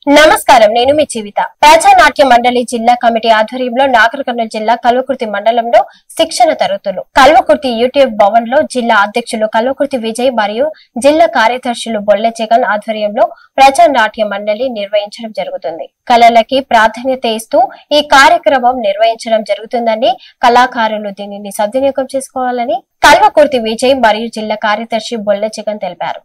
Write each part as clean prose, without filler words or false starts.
నమస్కారం, నేను మీ జీవిత. ప్రజానాట్య మండలి జిల్లా కమిటీ ఆధ్వర్యంలో నాగర్ కర్నూలు జిల్లా కల్వకుర్తి మండలంలో శిక్షణ తరగతులు కల్వకుర్తి యూట్యూబ్ భవన్ లో జిల్లా అధ్యక్షులు కల్వకుర్తి విజయ్ మరియు జిల్లా కార్యదర్శులు బొల్లె జగన్ ఆధ్వర్యంలో ప్రజానాట్య మండలి నిర్వహించడం జరుగుతుంది. కళలకి ప్రాధాన్యత ఇస్తూ ఈ కార్యక్రమం నిర్వహించడం జరుగుతుందని, కళాకారులు దీనిని సద్వినియోగం చేసుకోవాలని కల్వకుర్తి విజయ్ మరియు జిల్లా కార్యదర్శి బొల్లె జగన్ తెలిపారు.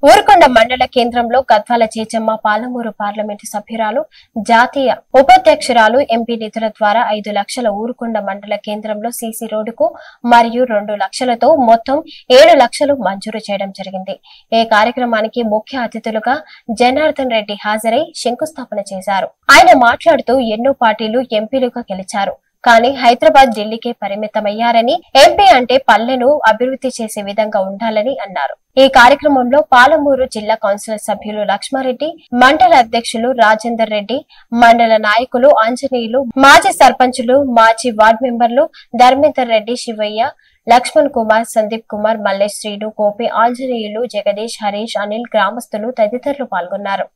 ఊరుకొండ మండల కేంద్రంలో గద్వాల చేచమ్మ పాలమూరు పార్లమెంటు సభ్యురాలు, జాతీయ ఉపాధ్యక్షురాలు ఎంపీ నిధుల ద్వారా 5 లక్షల ఊరుకొండ మండల కేంద్రంలో సీసీ రోడ్డుకు మరియు 2 లక్షలతో మొత్తం 7 లక్షలు మంజూరు చేయడం జరిగింది. ఈ కార్యక్రమానికి ముఖ్య అతిథులుగా జనార్దన్ రెడ్డి హాజరై శంకుస్థాపన చేశారు. ఆయన మాట్లాడుతూ ఎన్నో పార్టీలు ఎంపీలుగా గెలిచారు, కానీ హైదరాబాద్, ఢిల్లీకే పరిమితమయ్యారని, ఎంపీ అంటే పల్లెను అభివృద్ధి చేసే విధంగా ఉండాలని అన్నారు. ఈ కార్యక్రమంలో పాలమూరు జిల్లా కౌన్సిలర్ సభ్యులు లక్ష్మారెడ్డి, మండల అధ్యక్షులు రాజేందర్ రెడ్డి, మండల నాయకులు ఆంజనేయులు, మాజీ సర్పంచులు, మాజీ వార్డు మెంబర్లు ధర్మేందర్ రెడ్డి, శివయ్య, లక్ష్మణ్ కుమార్, సందీప్ కుమార్, మల్లేష్, శ్రీను, గోపి, ఆంజనేయులు, జగదీష్, హరీష్, అనిల్, గ్రామస్తులు తదితరులు పాల్గొన్నారు.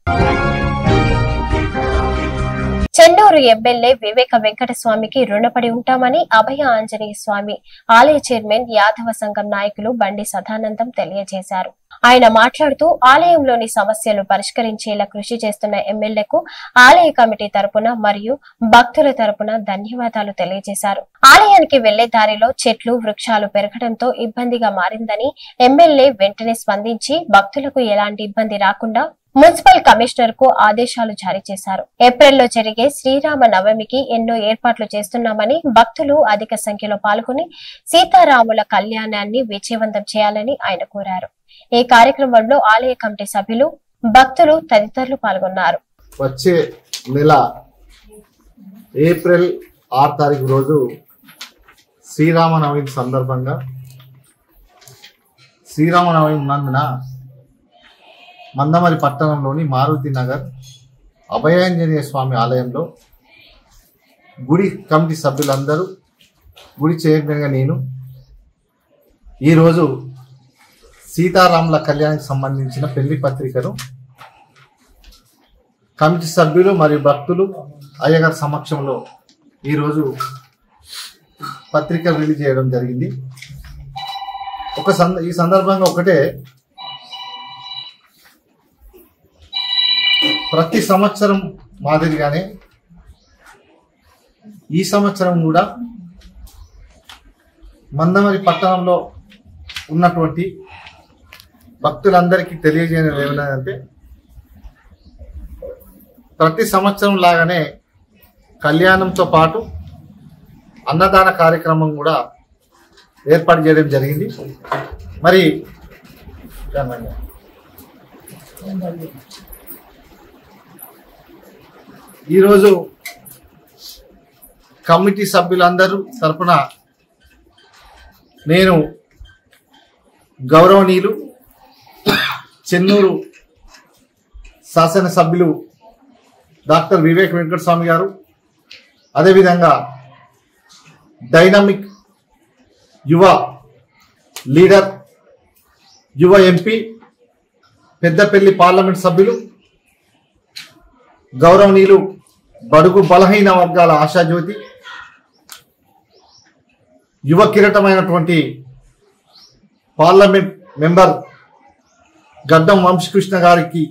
చెన్నూరు ఎమ్మెల్యే వివేక వెంకటస్వామికి రుణపడి ఉంటామని అభయ ఆంజనేయ స్వామి ఆలయ చైర్మన్ యాదవ సంఘం నాయకులు బండి సదానందం తెలియజేశారు. ఆయన మాట్లాడుతూ ఆలయంలోని సమస్యలు పరిష్కరించేలా కృషి చేస్తున్న ఎమ్మెల్యేకు ఆలయ కమిటీ తరపున మరియు భక్తుల తరపున ధన్యవాదాలు తెలియజేశారు. ఆలయానికి వెళ్లే దారిలో చెట్లు, వృక్షాలు పెరగడంతో ఇబ్బందిగా మారిందని, ఎమ్మెల్యే వెంటనే స్పందించి భక్తులకు ఎలాంటి ఇబ్బంది రాకుండా మున్సిపల్ కమిషనర్ కు ఆదేశాలు జారీ చేశారు. ఏప్రిల్లో జరిగే శ్రీరామ నవమికి ఎన్నో ఏర్పాట్లు చేస్తున్నామని, భక్తులు అధిక సంఖ్యలో పాల్గొని సీతారాముల కళ్యాణాన్ని విజయవంతం చేయాలని ఆయన కోరారు. ఈ కార్యక్రమంలో ఆలయ కమిటీ సభ్యులు, భక్తులు తదితరులు పాల్గొన్నారు. వచ్చే నెల ఏప్రిల్ 6 తారీఖు రోజు శ్రీరామనవమి సందర్భంగా శ్రీరామనవమి ఉన్నందున మందమరి పట్టణంలోని మారుతి నగర్ అభయాంజనేయ స్వామి ఆలయంలో గుడి కమిటీ సభ్యులందరూ, గుడి చైర్మన్గా నేను ఈరోజు సీతారాముల కళ్యాణానికి సంబంధించిన పెళ్లి పత్రికను కమిటీ సభ్యులు మరియు భక్తులు అయ్యగారి సమక్షంలో ఈరోజు పత్రిక రిలీజ్ చేయడం జరిగింది. ఈ సందర్భంగా ఒకటే, ప్రతి సంవత్సరం మాదిరిగానే ఈ సంవత్సరం కూడా మందమరి పట్టణంలో ఉన్నటువంటి భక్తులందరికీ తెలియజేయడం ఏమన్నదంటే, ప్రతి సంవత్సరం లాగానే కళ్యాణంతో పాటు అన్నదాన కార్యక్రమం కూడా ఏర్పాటు చేయడం జరిగింది. మరి ఈరోజు కమిటీ సభ్యులందరూ తరపున నేను గౌరవనీయులు చెన్నూరు శాసనసభ్యులు డాక్టర్ వివేక్ వెంకటస్వామి గారు, అదేవిధంగా డైనమిక్ యువ లీడర్, యువ ఎంపీ, పెద్దపల్లి పార్లమెంట్ సభ్యులు, గౌరవనీయులు బడుగు బలహీన వర్గాల ఆశాజ్యోతి, యువ కిరీటమైనటువంటి పార్లమెంట్ మెంబర్ గడ్డం వంశీకృష్ణ గారికి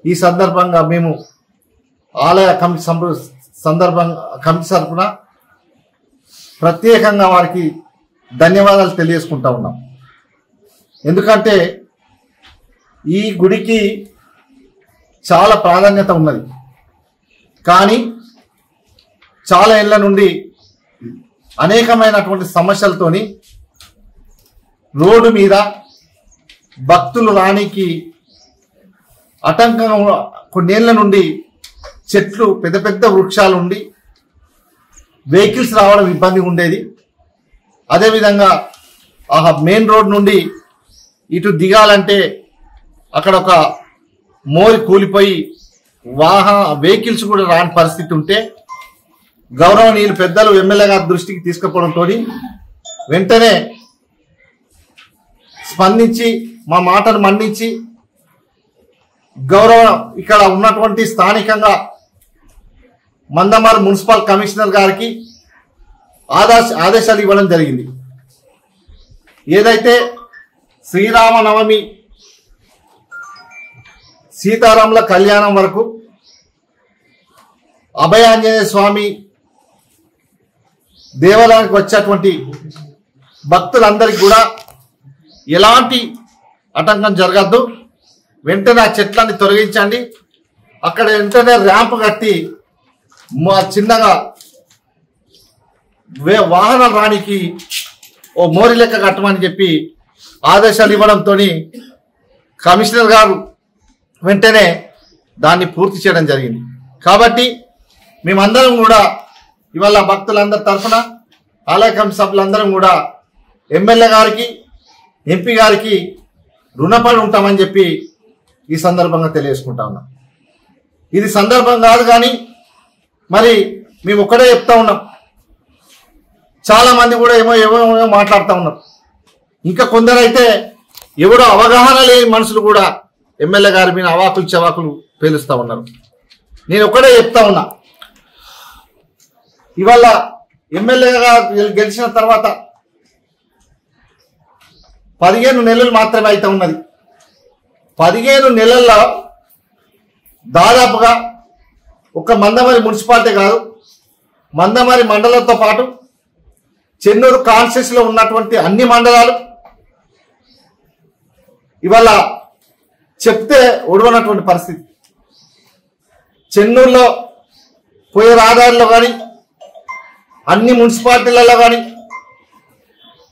ఈ సందర్భంగా మేము ఆలయ కమిటీ తరపున ప్రత్యేకంగా వారికి ధన్యవాదాలు తెలియజేసుకుంటా ఉన్నాం. ఎందుకంటే ఈ గుడికి చాలా ప్రాధాన్యత ఉన్నది, కానీ చాలా ఏళ్ల నుండి అనేకమైనటువంటి సమస్యలతోని రోడ్డు మీద భక్తులు రానికి ఆటంకంగా కొన్నేళ్ల నుండి చెట్లు, పెద్ద పెద్ద వృక్షాలు ఉండి వెహికల్స్ రావడం ఇబ్బందిగా ఉండేది. అదేవిధంగా ఆ మెయిన్ రోడ్ నుండి ఇటు దిగాలంటే అక్కడ ఒక మోరి కూలిపోయి వెహికల్స్ కూడా రాని పరిస్థితి ఉంటే, గౌరవనీయులు పెద్దలు ఎమ్మెల్యే గారి దృష్టికి తీసుకుపోవడంతో వెంటనే స్పందించి మా మాటను మన్నించి ఇక్కడ ఉన్నటువంటి స్థానికంగా మందమరి మున్సిపల్ కమిషనర్ గారికి ఆదేశాలు ఇవ్వడం జరిగింది. ఏదైతే శ్రీరామనవమి సీతారాముల కళ్యాణం వరకు అభయాంజనేయ స్వామి దేవాలయానికి వచ్చేటువంటి భక్తులందరికీ కూడా ఎలాంటి ఆటంకం జరగద్దు, వెంటనే ఆ చెట్లన్నీ తొలగించండి, అక్కడ వెంటనే ర్యాంప్ కట్టి చిన్నగా వాహనాలు రానికి ఓ మోరి లెక్క కట్టమని చెప్పి ఆదేశాలు ఇవ్వడంతో కమిషనర్ గారు వెంటనే దాన్ని పూర్తి చేయడం జరిగింది. కాబట్టి మేమందరం కూడా ఇవాళ భక్తులందరి తరఫున ఆలయ కమిటీ సభ్యులందరం కూడా ఎమ్మెల్యే గారికి ఎంపీ గారికి రుణపడి ఉంటామని చెప్పి ఈ సందర్భంగా తెలియజేసుకుంటా ఉన్నాం. ఇది సందర్భం కాదు కానీ మరి మేము ఒక్కడే చెప్తా ఉన్నాం. చాలా మంది కూడా ఏమో మాట్లాడుతూ ఉన్నారు. ఇంకా కొందరైతే ఎవడో అవగాహన లేని మనుషులు కూడా ఎమ్మెల్యే గారి మీద అవాకులు చవాకులు పేలుస్తూ ఉన్నారు. నేను ఒక్కడే చెప్తా ఉన్నా, ఇవాళ ఎమ్మెల్యేగా గెలిచిన తర్వాత 15 నెలలు మాత్రమే అయితే ఉన్నది. 15 నెలల్లో దాదాపుగా ఒక మందమరి మున్సిపాలిటీ కాదు, మందమరి మండలంతో పాటు చెన్నూరు కాన్స్టిట్యూన్సీలో ఉన్నటువంటి అన్ని మండలాలు ఇవాళ చెప్తే ఒడవనటువంటి పరిస్థితి. చెన్నూరులో పోయే రహదారిలో కానీ అన్ని మున్సిపాలిటీలలో కానీ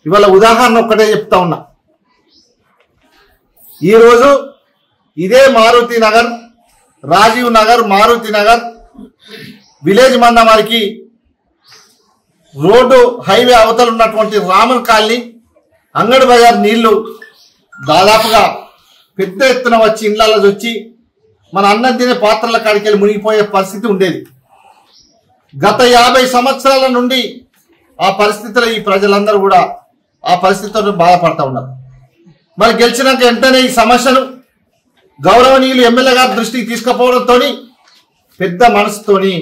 ఇవాళ ఉదాహరణ ఒక్కటే చెప్తా ఉన్నా. ఈరోజు ఇదే మారుతి నగర్, రాజీవ్ నగర్, మారుతి నగర్ విలేజ్ మందమరికి రోడ్డు హైవే అవతల ఉన్నటువంటి రామన్ కాలనీ, అంగడి బజార్ నీళ్లు దాదాపుగా పెద్ద ఎత్తున వచ్చి ఇళ్లలో వచ్చి మన అన్నం తినే పాత్రల కాడికి వెళ్ళి మునిగిపోయే పరిస్థితి ఉండేది. గత 50 సంవత్సరాల నుండి ఆ పరిస్థితుల్లో ఈ ప్రజలందరూ కూడా ఆ పరిస్థితుల్లో బాధపడతా ఉన్నారు. మరి గెలిచినాక వెంటనే ఈ సమస్యను గౌరవనీయులు ఎమ్మెల్యే గారి దృష్టికి తీసుకుపోవడంతో పెద్ద మనసుతోని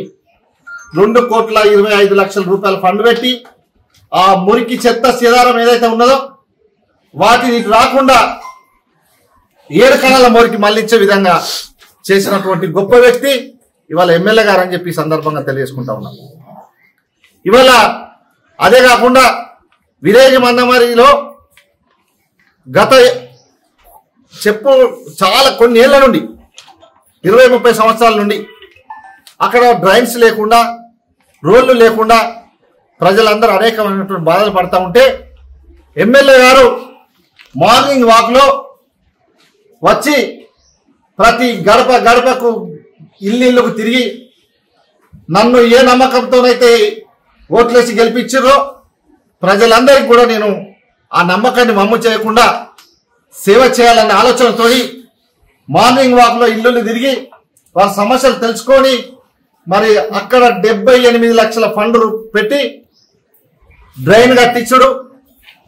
2,25,00,000 రూపాయల ఫండ్ పెట్టి ఆ మురికి చెత్త సేదారం ఏదైతే ఉన్నదో వాటిని రాకుండా 7 కణాల మురికి మళ్లించే విధంగా చేసినటువంటి గొప్ప వ్యక్తి ఇవాళ ఎమ్మెల్యే గారు అని చెప్పి సందర్భంగా తెలియజేసుకుంటా ఉన్నాం. ఇవాళ అదే కాకుండా విలేజ్ మందమరిలో గత చాలా కొన్ని ఏళ్ల నుండి 20-30 సంవత్సరాల నుండి అక్కడ డ్రైన్స్ లేకుండా, రోడ్లు లేకుండా ప్రజలందరూ అనేకమైనటువంటి బాధలు పడతా ఉంటే ఎమ్మెల్యే గారు మార్నింగ్ వాక్లో వచ్చి ప్రతి గడపకు ఇల్లుకు తిరిగి నన్ను ఏ నమ్మకంతోనైతే ఓట్లేసి గెలిపించారో ప్రజలందరికీ కూడా నేను ఆ నమ్మకాన్ని వమ్ము చేయకుండా సేవ చేయాలనే ఆలోచనతో మార్నింగ్ వాక్లో ఇల్లులు తిరిగి వారి సమస్యలు తెలుసుకొని మరి అక్కడ 78 లక్షల ఫండ్ పెట్టి డ్రైన్ కట్టించడు,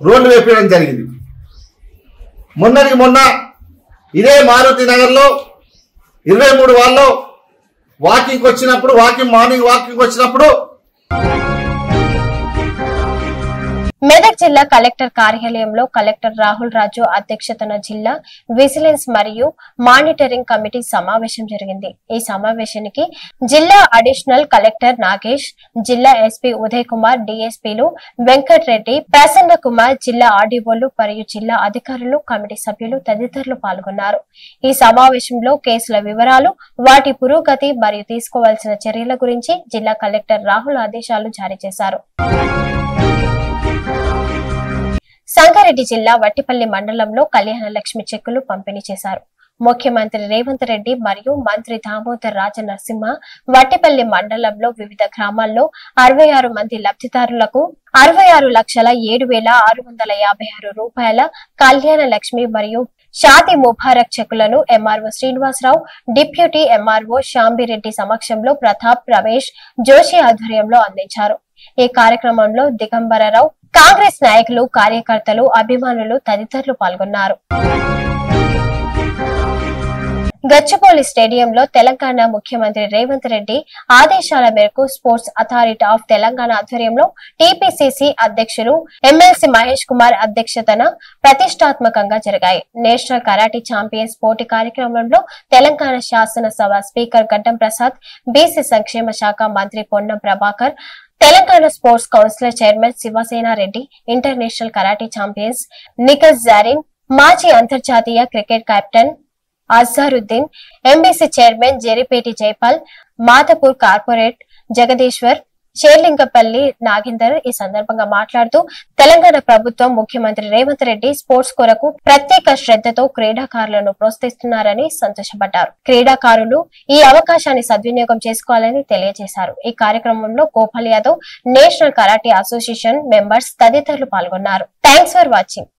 రోడ్లు వేపించడం జరిగింది. మొన్న ఇదే మారుతి నగర్లో 23 వాళ్ళు మార్నింగ్ వాకింగ్ వచ్చినప్పుడు మెదక్ జిల్లా కలెక్టర్ కార్యాలయంలో కలెక్టర్ రాహుల్ రాజు అధ్యక్షతన జిల్లా విజిలెన్స్ మరియు మానిటరింగ్ కమిటీ సమావేశం జరిగింది. ఈ సమావేశానికి జిల్లా అడిషనల్ కలెక్టర్ నాగేష్, జిల్లా ఎస్పీ ఉదయ్ కుమార్, డిఎస్పీలు వెంకట్ రెడ్డి, ప్రసన్న కుమార్, జిల్లా ఆర్డీఓలు మరియు జిల్లా అధికారులు, కమిటీ సభ్యులు తదితరులు పాల్గొన్నారు. ఈ సమావేశంలో కేసుల వివరాలు, వాటి పురోగతి మరియు తీసుకోవాల్సిన చర్యల గురించి జిల్లా కలెక్టర్ రాహుల్ ఆదేశాలు జారీ చేశారు. సంగారెడ్డి జిల్లా వట్టిపల్లి మండలంలో కళ్యాణ లక్ష్మి చెక్కులు పంపిణీ చేశారు. ముఖ్యమంత్రి రేవంత్ రెడ్డి మరియు మంత్రి దామోదర్ రాజ నరసింహ వట్టిపల్లి మండలంలో వివిధ గ్రామాల్లో 66 మంది లబ్ధిదారులకు 66,07,656 రూపాయల కళ్యాణ లక్ష్మి మరియు షాదీ ముబారక్ చెక్కులను ఎంఆర్ఓ శ్రీనివాసరావు, డిప్యూటీ ఎంఆర్ఓ శాంబిరెడ్డి సమక్షంలో ప్రతాప్, రమేష్, జోషి ఆధ్వర్యంలో అందించారు. ఈ కార్యక్రమంలో దిగంబరరావు, కాంగ్రెస్ నాయకులు, కార్యకర్తలు, అభిమానులు తదితరులు పాల్గొన్నారు. గచ్చిబౌలి స్టేడియంలో తెలంగాణ ముఖ్యమంత్రి రేవంత్ రెడ్డి ఆదేశాల మేరకు స్పోర్ట్స్ అథారిటీ ఆఫ్ తెలంగాణ ఆధ్వర్యంలో టీపీసీసీ అధ్యక్షులు ఎమ్మెల్సీ మహేష్ కుమార్ అధ్యక్షతన ప్రతిష్టాత్మకంగా జరిగాయి. నేషనల్ కరాటే ఛాంపియన్స్ పోటీ కార్యక్రమంలో తెలంగాణ శాసనసభ స్పీకర్ గడ్డం ప్రసాద్, బీసీ సంక్షేమ శాఖ మంత్రి Ponnam Prabhakar, Telangana sports council chairman Shivasena Reddy, international karate champions Nikhat Zareen, మాజీ అంతర్జాతీయ cricket captain Azharuddin, MBC chairman Jeripeti Jaipal, Madhapur corporator Jagadishwar, Serilingampally Nagender ఈ సందర్భంగా మాట్లాడుతూ తెలంగాణ ప్రభుత్వం ముఖ్యమంత్రి రేవంత్ రెడ్డి స్పోర్ట్స్ కొరకు ప్రత్యేక శ్రద్ధతో క్రీడాకారులను ప్రోత్సహిస్తున్నారని సంతోషపడ్డారు. క్రీడాకారులు ఈ అవకాశాన్ని సద్వినియోగం చేసుకోవాలని తెలియజేశారు. ఈ కార్యక్రమంలో Gopal Yadav, national karate association members తదితరులు పాల్గొన్నారు. Thanks for watching.